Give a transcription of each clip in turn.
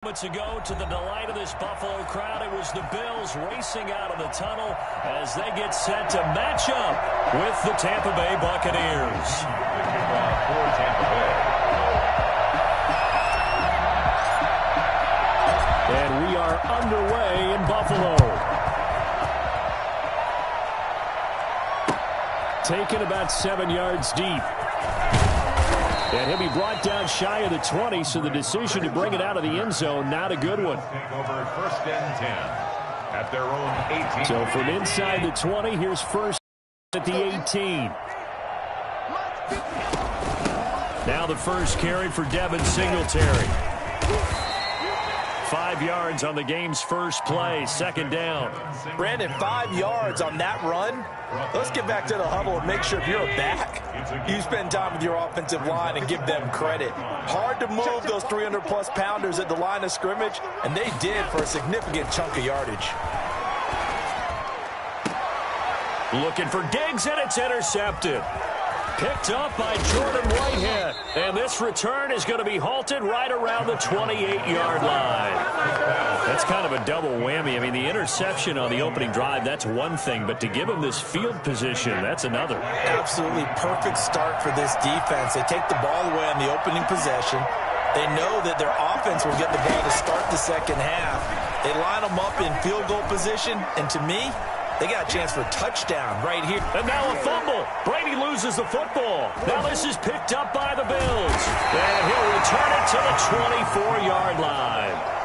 Moments ago, to the delight of this Buffalo crowd, it was the Bills racing out of the tunnel as they get set to match up with the Tampa Bay Buccaneers. And we are underway in Buffalo. Taken about 7 yards deep. And he'll be brought down shy of the 20, so the decision to bring it out of the end zone, not a good one. Take over first and 10 at their own 18. So from inside the 20, here's first at the 18. Now the first carry for Devin Singletary. 5 yards on the game's first play, second down. Brandon, 5 yards on that run. Let's get back to the huddle and make sure if you're a back, you spend time with your offensive line and give them credit. Hard to move those 300-plus pounders at the line of scrimmage, and they did for a significant chunk of yardage. Looking for Diggs, and it's intercepted. Picked up by Jordan Whitehead. And this return is going to be halted right around the 28-yard line. That's kind of a double whammy. I mean, the interception on the opening drive, that's one thing. But to give him this field position, that's another. Absolutely perfect start for this defense. They take the ball away on the opening possession. They know that their offense will get the ball to start the second half. They line them up in field goal position. And to me, they got a chance for a touchdown right here. And now a fumble. Brady loses the football. Now this is picked up by the Bills. And he'll return it to the 24-yard line.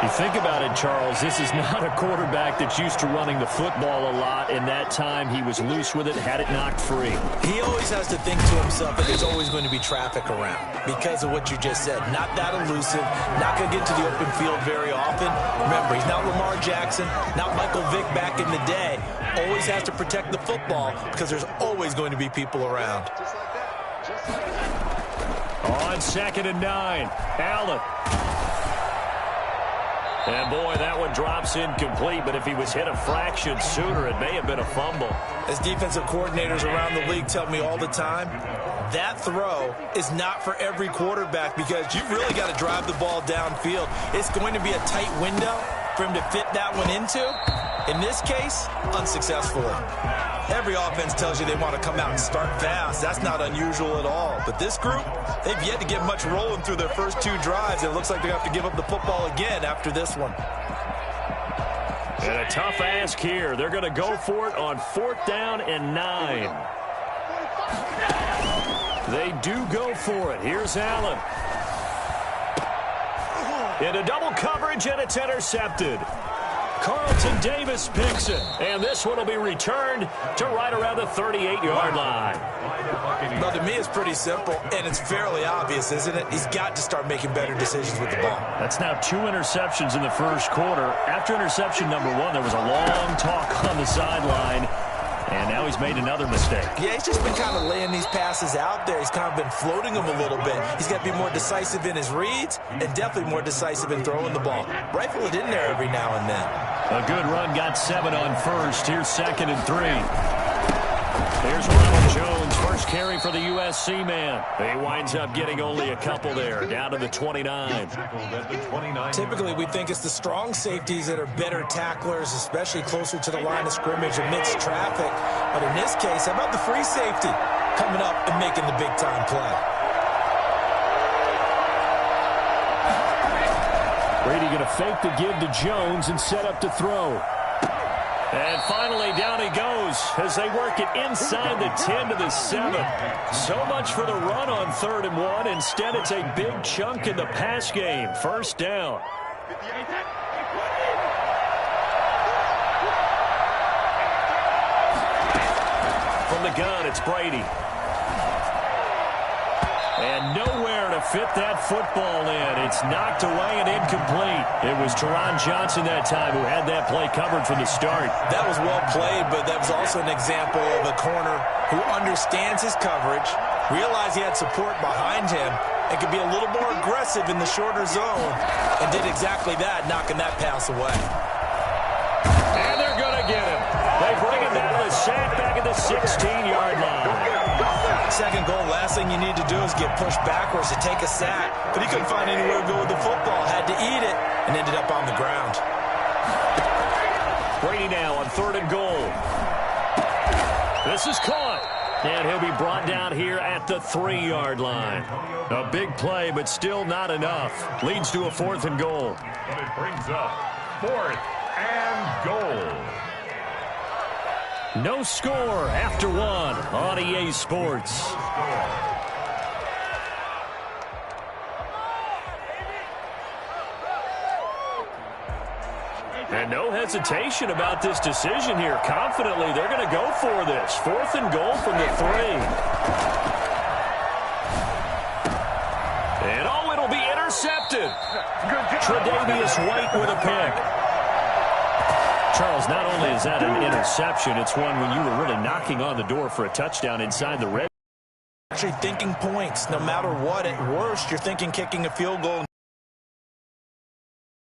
You think about it, Charles, this is not a quarterback that's used to running the football a lot. In that time, he was loose with it, had it knocked free. He always has to think to himself that there's always going to be traffic around because of what you just said. Not that elusive, not going to get to the open field very often. Remember, he's not Lamar Jackson, not Michael Vick back in the day. Always has to protect the football because there's always going to be people around. On 2nd and 9, Allen. And, boy, that one drops incomplete, but if he was hit a fraction sooner, it may have been a fumble. As defensive coordinators around the league tell me all the time, that throw is not for every quarterback because you've really got to drive the ball downfield. It's going to be a tight window for him to fit that one into. In this case, unsuccessfully. Every offense tells you they want to come out and start fast. That's not unusual at all. But this group, they've yet to get much rolling through their first 2 drives. And it looks like they're going to have to give up the football again after this one. And a tough ask here. They're going to go for it on 4th down and 9. They do go for it. Here's Allen. Into double coverage, and it's intercepted. Carlton Davis picks it, and this one will be returned to right around the 38-yard line. Well, to me, it's pretty simple, and it's fairly obvious, isn't it? He's got to start making better decisions with the ball. That's now 2 interceptions in the first quarter. After interception number 1, there was a long talk on the sideline, and now he's made another mistake. Yeah, he's just been kind of laying these passes out there. He's kind of been floating them a little bit. He's got to be more decisive in his reads and definitely more decisive in throwing the ball. Rifle it in there every now and then. A good run, got 7 on first. Here's 2nd and 3. Here's Ronald Jones, first carry for the USC man. He winds up getting only a couple there, down to the 29. Typically, we think it's the strong safeties that are better tacklers, especially closer to the line of scrimmage amidst traffic. But in this case, how about the free safety coming up and making the big-time play? Brady going to fake the give to Jones and set up to throw. And finally, down he goes as they work it inside the 10 to the 7. So much for the run on 3rd and 1. Instead, it's a big chunk in the pass game. First down. From the gun, it's Brady. And nowhere to fit that football in. It's knocked away and incomplete. It was Teron Johnson that time who had that play covered from the start. That was well played, but that was also an example of a corner who understands his coverage, realized he had support behind him, and could be a little more aggressive in the shorter zone, and did exactly that, knocking that pass away. And they're going to get him. They bring him down to the sack back at the 16-yard line. Second goal, last thing you need to do is get pushed backwards to take a sack. But he couldn't find anywhere to go with the football. Had to eat it and ended up on the ground. Brady now on 3rd and goal. This is caught. And he'll be brought down here at the 3-yard line. A big play, but still not enough. Leads to a 4th and goal. But it brings up 4th and goal. No score after 1 on EA Sports. And no hesitation about this decision here. Confidently, they're going to go for this. 4th and goal from the 3. And oh, it'll be intercepted. Tre'Davious White with a pick. Charles, not only is that an interception, it's one when you were really knocking on the door for a touchdown inside the red. Actually thinking points, no matter what. At worst, you're thinking kicking a field goal.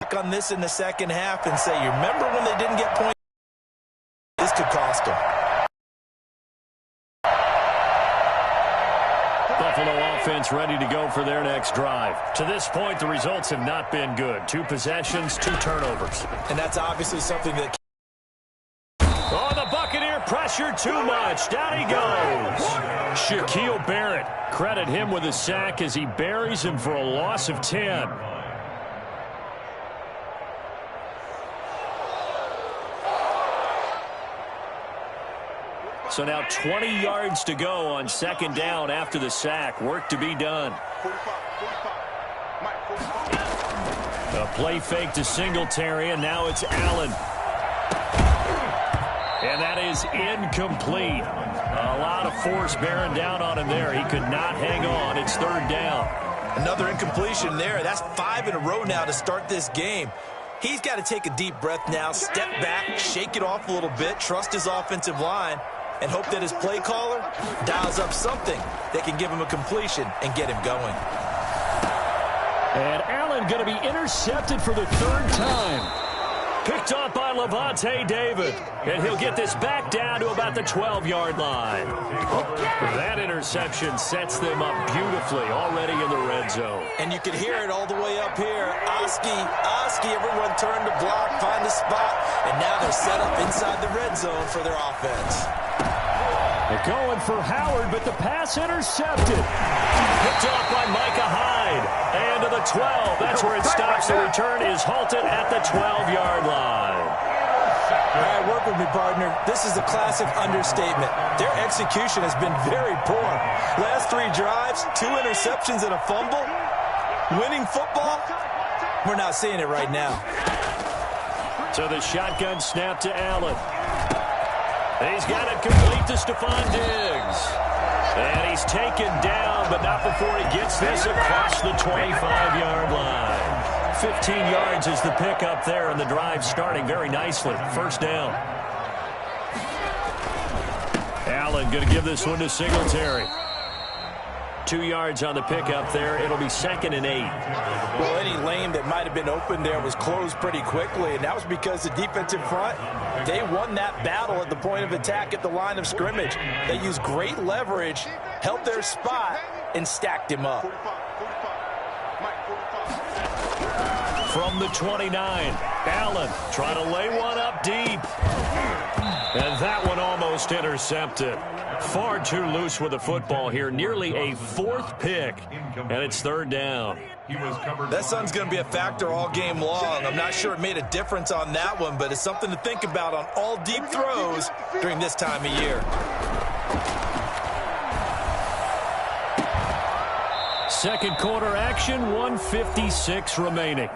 Back on this in the second half and say, you remember when they didn't get points? This could cost them. Buffalo offense ready to go for their next drive. To this point, the results have not been good. 2 possessions, 2 turnovers. And that's obviously something that... Oh, the Buccaneer pressure too much. Down he goes. Shaquille Barrett. Credit him with a sack as he buries him for a loss of 10. So now 20 yards to go on 2nd down after the sack. Work to be done. A play fake to Singletary, and now it's Allen. And that is incomplete. A lot of force bearing down on him there. He could not hang on. It's 3rd down. Another incompletion there. That's 5 in a row now to start this game. He's got to take a deep breath now, step back, shake it off a little bit, trust his offensive line, and hope that his play caller dials up something that can give him a completion and get him going. And Allen going to be intercepted for the 3rd time. Picked off by Levante David. And he'll get this back down to about the 12-yard line. That interception sets them up beautifully already in the red zone. And you can hear it all the way up here. Oski, everyone turned to block, find a spot, and now they're set up inside the red zone for their offense. They're going for Howard, but the pass intercepted. Picked off by Micah Hyde. And to the 12. That's where it stops. The return is halted at the 12-yard line. All right, work with me, partner. This is a classic understatement. Their execution has been very poor. Last 3 drives, 2 interceptions and a fumble. Winning football, we're not seeing it right now. So the shotgun snap to Allen. He's got it complete to Stephon Diggs. And he's taken down, but not before he gets this across the 25-yard line. 15 yards is the pickup there, and the drive starting very nicely. 1st down. Allen going to give this one to Singletary. 2 yards on the pickup there. It'll be 2nd and 8. Well, any lane that might have been open there was closed pretty quickly, and that was because the defensive front, they won that battle at the point of attack at the line of scrimmage. They used great leverage, held their spot, and stacked him up. From the 29, Allen trying to lay one up deep. And that one almost intercepted. Far too loose with the football here. Nearly a 4th pick. And it's 3rd down. That sun's going to be a factor all game long. I'm not sure it made a difference on that one, but it's something to think about on all deep throws during this time of year. 2nd quarter action, 1:56 remaining.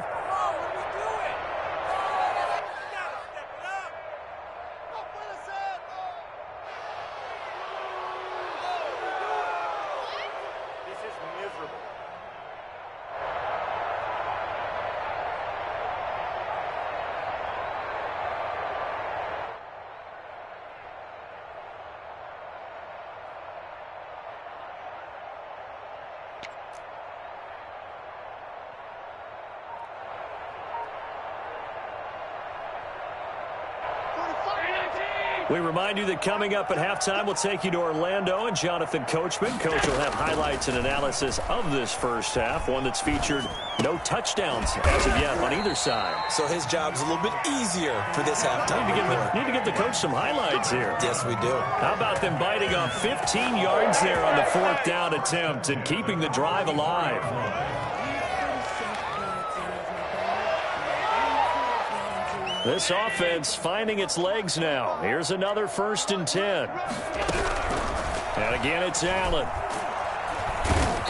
We remind you that coming up at halftime, we'll take you to Orlando and Jonathan Coachman. Coach will have highlights and analysis of this first half, one that's featured no touchdowns as of yet on either side. So his job's a little bit easier for this halftime. Need to give the coach some highlights here. Yes, we do. How about them biting off 15 yards there on the fourth down attempt and keeping the drive alive? This offense finding its legs now. Here's another 1st and 10. And again, it's Allen.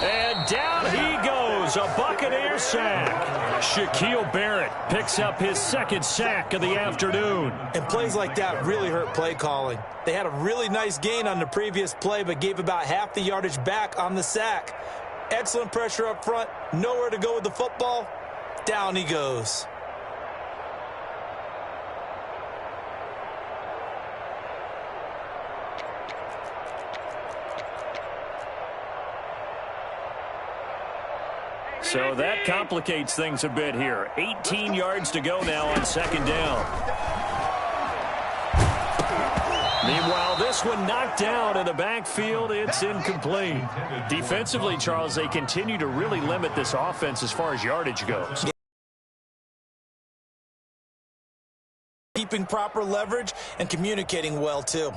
And down he goes. A Buccaneer sack. Shaquille Barrett picks up his 2nd sack of the afternoon. And plays like that really hurt play calling. They had a really nice gain on the previous play, but gave about half the yardage back on the sack. Excellent pressure up front. Nowhere to go with the football. Down he goes. So that complicates things a bit here. 18 yards to go now on 2nd down. Meanwhile, this one knocked down in the backfield. It's incomplete. Defensively, Charles, they continue to really limit this offense as far as yardage goes. Keeping proper leverage and communicating well, too.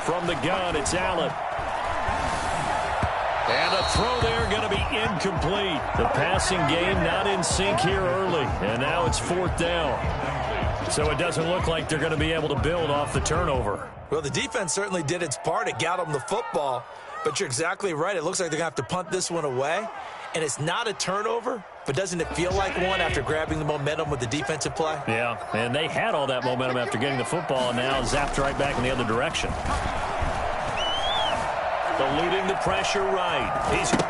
From the gun, it's Allen. And a throw there going to be incomplete. The passing game not in sync here early. And now it's 4th down. So it doesn't look like they're going to be able to build off the turnover. Well, the defense certainly did its part. It got them the football. But you're exactly right. It looks like they're going to have to punt this one away. And it's not a turnover, but doesn't it feel like one after grabbing the momentum with the defensive play? Yeah, and they had all that momentum after getting the football and now zapped right back in the other direction. Eluding the pressure right.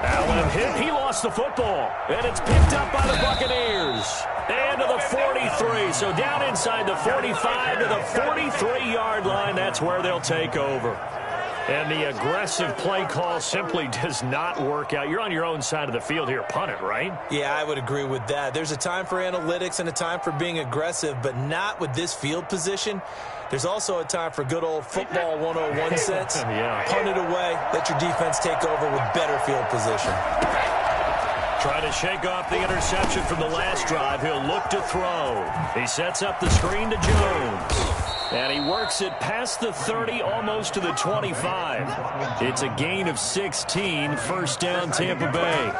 Allen hit. He lost the football. And it's picked up by the Buccaneers. And to the 43. So down inside the 45 to the 43-yard line. That's where they'll take over. And the aggressive play call simply does not work out. You're on your own side of the field here. Punt it, right? Yeah, I would agree with that. There's a time for analytics and a time for being aggressive, but not with this field position. There's also a time for good old football 101 sense. Yeah. Punt it away. Let your defense take over with better field position. Trying to shake off the interception from the last drive. He'll look to throw. He sets up the screen to Jones. And he works it past the 30, almost to the 25. It's a gain of 16, 1st down Tampa Bay.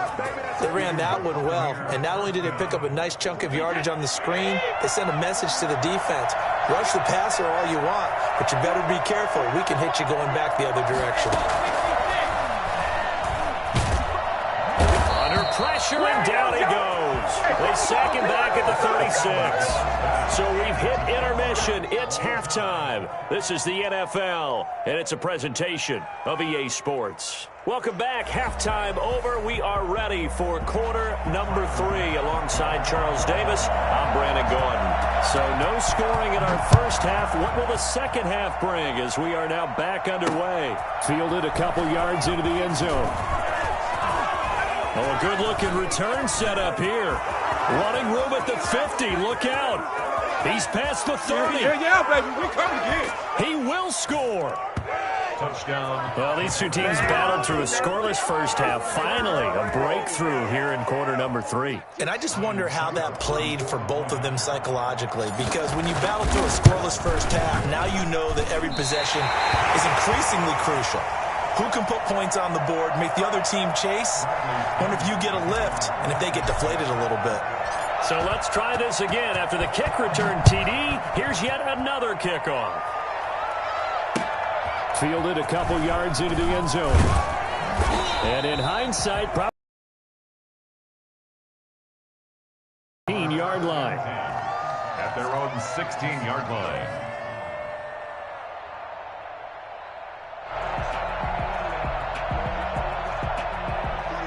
They ran that one well, and not only did they pick up a nice chunk of yardage on the screen, they sent a message to the defense. Rush the passer all you want, but you better be careful. We can hit you going back the other direction. Under pressure, and down he goes. They sack him back at the 36. So we've hit intermission. It's halftime. This is the NFL, and it's a presentation of EA Sports. Welcome back. Halftime over. We are ready for quarter number 3. Alongside Charles Davis, I'm Brandon Gordon. So no scoring in our first half. What will the second half bring as we are now back underway? Fielded a couple yards into the end zone. Oh, a good-looking return set up here. Running room at the 50. Look out. He's past the 30. Yeah, baby. We coming again. He will score. Touchdown. Well, these two teams battled through a scoreless first half. Finally, a breakthrough here in quarter number 3. And I just wonder how that played for both of them psychologically, because when you battle through a scoreless first half, now you know that every possession is increasingly crucial. Who can put points on the board, make the other team chase? Wonder if you get a lift and if they get deflated a little bit. So let's try this again. After the kick return TD, here's yet another kickoff. Fielded a couple yards into the end zone. And in hindsight, probably 16-yard line. At their own 16-yard line.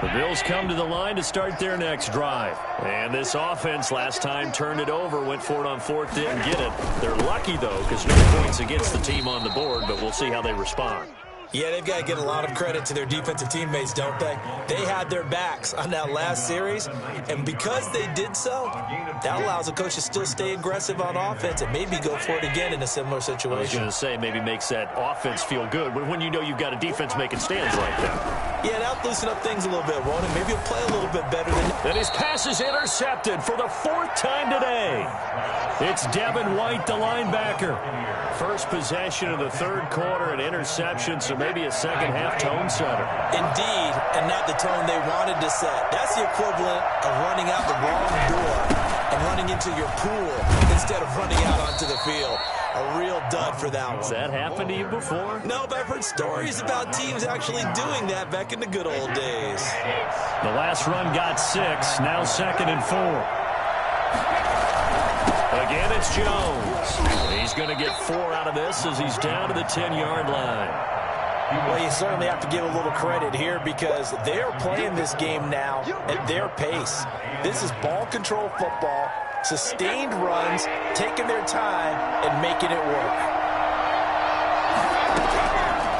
The Bills come to the line to start their next drive. And this offense last time turned it over, went for it on fourth, didn't get it. They're lucky, though, because no points against the team on the board, but we'll see how they respond. Yeah, they've got to get a lot of credit to their defensive teammates, don't they? They had their backs on that last series, and because they did so, that allows the coach to still stay aggressive on offense and maybe go for it again in a similar situation. I was going to say, maybe makes that offense feel good when you know you've got a defense making stands like that. Yeah, that'll loosen up things a little bit, won't it? Maybe he'll play a little bit better than... And his pass is intercepted for the fourth time today. It's Devin White, the linebacker. First possession of the third quarter, an interception, so maybe a second-half tone setter. Indeed, and not the tone they wanted to set. That's the equivalent of running out the wrong door and running into your pool instead of running out onto the field. A real dud for that one. Has that happened to you before? No, but I've heard stories about teams actually doing that back in the good old days. The last run got 6, now 2nd and 4. Again, it's Jones. He's going to get 4 out of this as he's down to the 10-yard line. Well, you certainly have to give a little credit here because they're playing this game now at their pace. This is ball control football, sustained runs, taking their time, and making it work.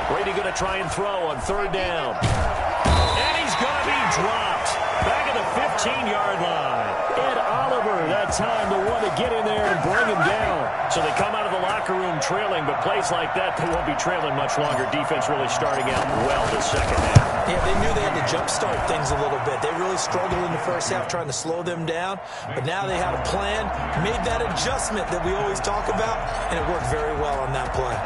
Brady going to try and throw on third down. And he's going to be dropped back at the 15-yard line. Ed Oliver, that time, the one to get in there and bring him down. So they come out of the locker room trailing, but plays like that, they won't be trailing much longer. Defense really starting out well this second half. Yeah, they knew they had to jumpstart things a little bit. They really struggled in the first half trying to slow them down, but now they had a plan, made that adjustment that we always talk about, and it worked very well on that play.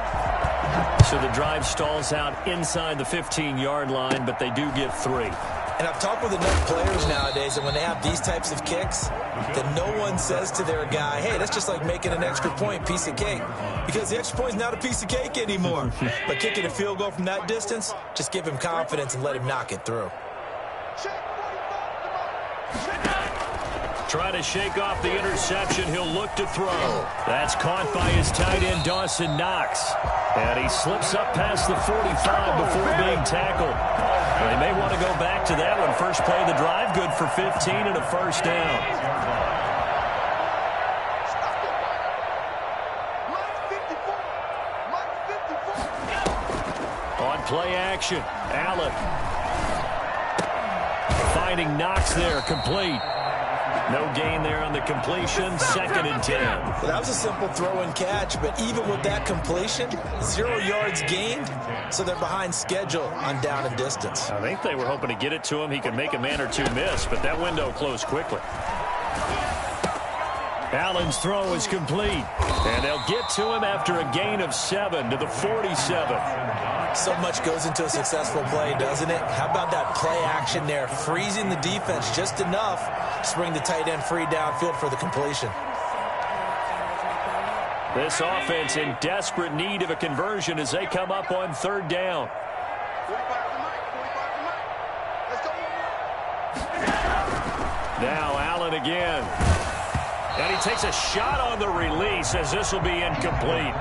So the drive stalls out inside the 15-yard line, but they do get 3. And I've talked with enough players nowadays that when they have these types of kicks, that no one says to their guy, hey, that's just like making an extra point, piece of cake. Because the extra point is not a piece of cake anymore. But kicking a field goal from that distance, just give him confidence and let him knock it through. Try to shake off the interception. He'll look to throw. That's caught by his tight end, Dawson Knox. And he slips up past the 45 before being tackled. They may want to go back to that one. First play of the drive, good for 15 and a first down. On play action, Allen. Finding Knox there, complete. No gain there on the completion, 2nd and 10. Well, that was a simple throw and catch, but even with that completion, 0 yards gained, so they're behind schedule on down and distance. I think they were hoping to get it to him. He could make a man or two miss, but that window closed quickly. Allen's throw is complete, and they'll get to him after a gain of 7 to the 47. So much goes into a successful play, doesn't it? How about that play action there, freezing the defense just enough to bring the tight end free downfield for the completion. This offense in desperate need of a conversion as they come up on third down. Now Allen again. And he takes a shot on the release as this will be incomplete.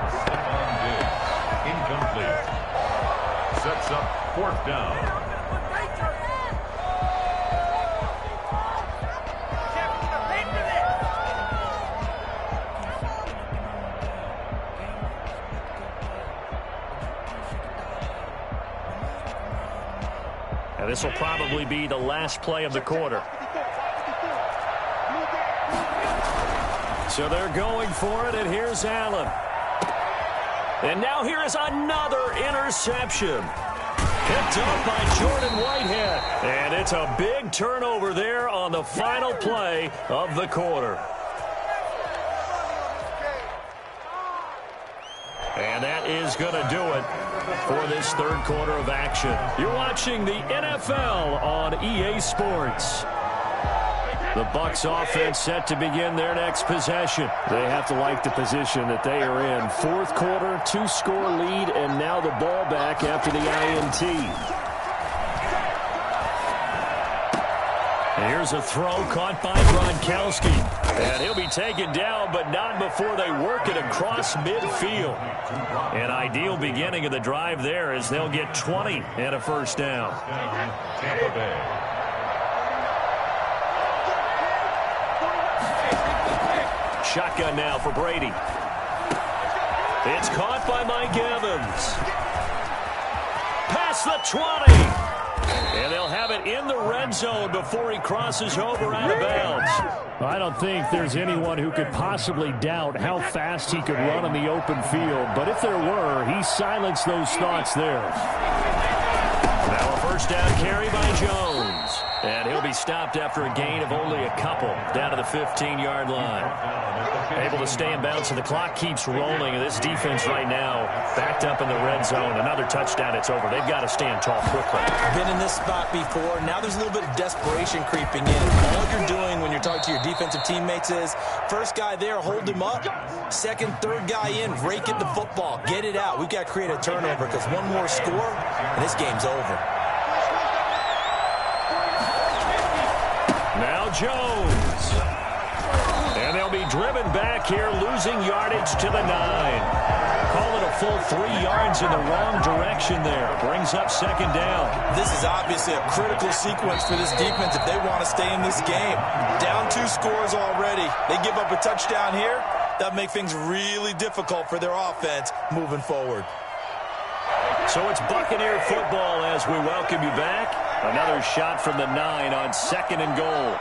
Incomplete. Sets up 4th down. And this will probably be the last play of the quarter. So they're going for it, and here's Allen. And now here is another interception. Picked up by Jordan Whitehead. And it's a big turnover there on the final play of the quarter. And that is going to do it for this third quarter of action. You're watching the NFL on EA Sports. The Bucs offense set to begin their next possession. They have to like the position that they are in. Fourth quarter, 2-score lead, and now the ball back after the INT. Here's a throw caught by Gronkowski. And he'll be taken down, but not before they work it across midfield. An ideal beginning of the drive there as they'll get 20 and a first down. Tampa Bay. shotgun now for Brady. It's caught by Mike Evans. Past the 20. And they'll have it in the red zone before he crosses over out of bounds. I don't think there's anyone who could possibly doubt how fast he could run on the open field. But if there were, he silenced those thoughts there. Now a first down carry by Jones. And he'll be stopped after a gain of only a couple down to the 15-yard line. Able to stay in bounds, and the clock keeps rolling. And this defense right now backed up in the red zone. Another touchdown, it's over. They've got to stand tall quickly. Been in this spot before. Now there's a little bit of desperation creeping in. All you're doing when you're talking to your defensive teammates is first guy there, hold him up. Second, third guy in, rake at the football. Get it out. We've got to create a turnover because one more score, and this game's over. Now Jones. And they'll be driven back here, losing yardage to the 9. Call it a full 3 yards in the wrong direction there. Brings up second down. This is obviously a critical sequence for this defense if they want to stay in this game. Down 2 scores already. They give up a touchdown here. That make things really difficult for their offense moving forward. So it's Buccaneer football as we welcome you back. Another shot from the 9 on second and goal.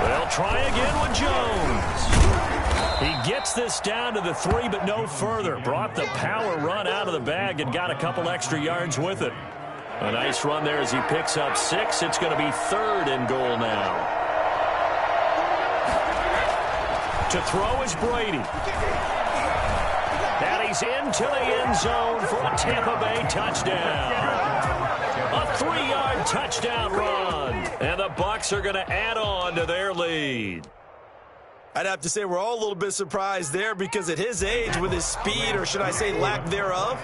They'll try again with Jones. He gets this down to the 3, but no further. Brought the power run out of the bag and got a couple extra yards with it. A nice run there as he picks up 6. It's going to be third and goal now. To throw is Brady. And he's into the end zone for a Tampa Bay touchdown. A 3-yard touchdown run. And the Bucs are going to add on to their lead. I'd have to say we're all a little bit surprised there because at his age, with his speed, or should I say lack thereof,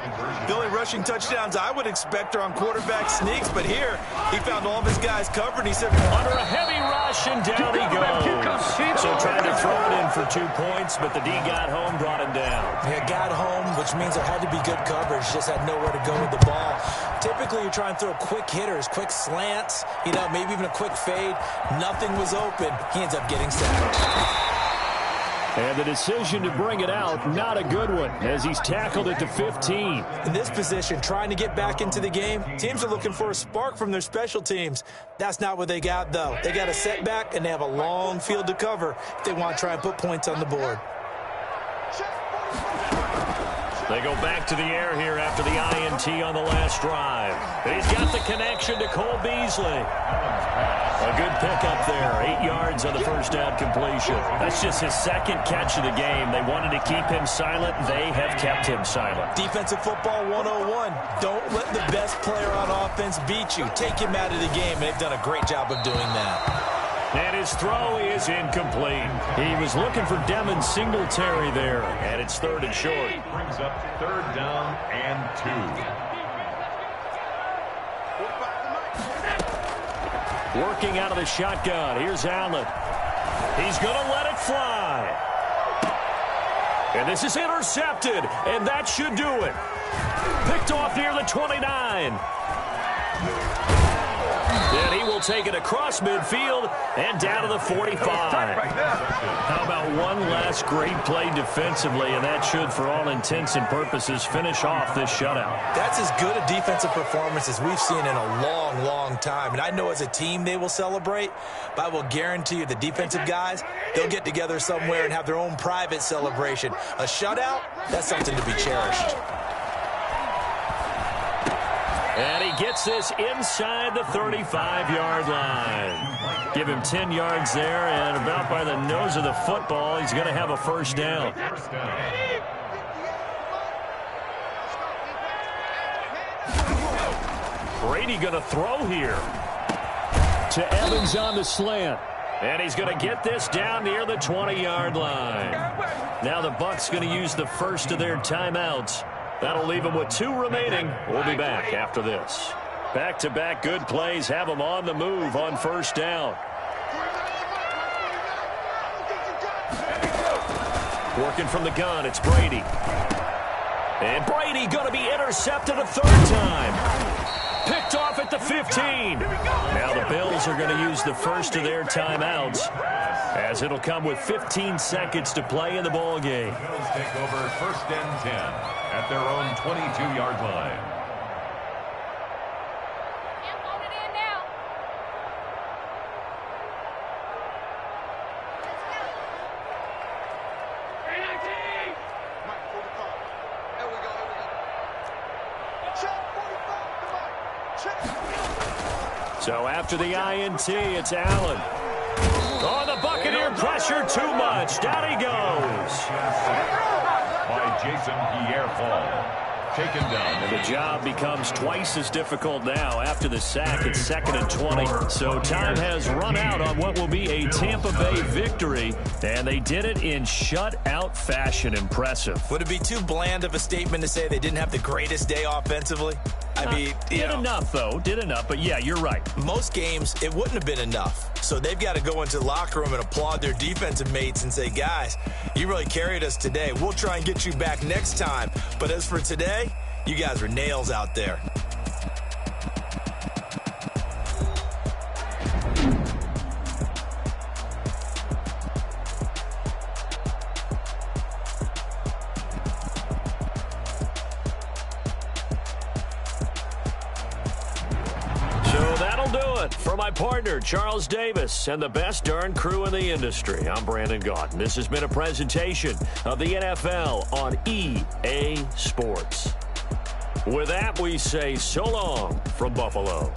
the only rushing touchdowns I would expect are on quarterback sneaks. But here, he found all of his guys covered, and he said, under a heavy rush, and down he goes. So trying to throw it in for 2 points, but the D got home, brought him down. Yeah, got home, which means there had to be good coverage. Just had nowhere to go with the ball. Typically, you're trying to throw quick hitters, quick slants, maybe even a quick fade. Nothing was open. He ends up getting sacked. And the decision to bring it out, not a good one, as he's tackled at the 15. In this position, trying to get back into the game, teams are looking for a spark from their special teams. That's not what they got, though. They got a setback, and they have a long field to cover if they want to try and put points on the board. They go back to the air here after the INT on the last drive. He's got the connection to Cole Beasley. A good pickup there. 8 yards on the first down completion. That's just his second catch of the game. They wanted to keep him silent. They have kept him silent. Defensive football 101. Don't let the best player on offense beat you. Take him out of the game. They've done a great job of doing that. And his throw is incomplete. He was looking for Devin Singletary there. And it's third and short. Brings up third down and 2. Working out of the shotgun. Here's Allen. He's going to let it fly. And this is intercepted. And that should do it. Picked off near the 29. And he will take it across midfield and down to the 45. How about one last great play defensively, and that should, for all intents and purposes, finish off this shutout. That's as good a defensive performance as we've seen in a long, long time. And I know as a team they will celebrate, but I will guarantee you the defensive guys, they'll get together somewhere and have their own private celebration. A shutout, that's something to be cherished. And he gets this inside the 35-yard line. Give him 10 yards there, and about by the nose of the football, he's going to have a first down. Brady going to throw here. To Evans on the slant. And he's going to get this down near the 20-yard line. Now the Bucs going to use the first of their timeouts. That'll leave them with 2 remaining. We'll be back after this. Back-to-back good plays have them on the move on first down. Working from the gun, it's Brady. And Brady going to be intercepted a third time. Picked off at the the 15. Now the Bills are going to use the first of their timeouts, as it'll come with 15 seconds to play in the ball game. Bills take over 1st and 10 at their own 22-yard line. So after the INT, it's Allen. Oh, the Buccaneer pressure too much. Down he goes. By Jason Pierre-Paul. Taken down. And the job becomes twice as difficult now after the sack. It's 2nd and 20. So time has run out on what will be a Tampa Bay victory. And they did it in shutout fashion. Impressive. Would it be too bland of a statement to say they didn't have the greatest day offensively? I mean, did enough, though. Did enough. But, yeah, you're right. Most games, it wouldn't have been enough. So they've got to go into the locker room and applaud their defensive mates and say, guys, you really carried us today. We'll try and get you back next time. But as for today, you guys are nails out there. For my partner, Charles Davis, and the best darn crew in the industry, I'm Brandon Gaudin. This has been a presentation of the NFL on EA Sports. With that, we say so long from Buffalo.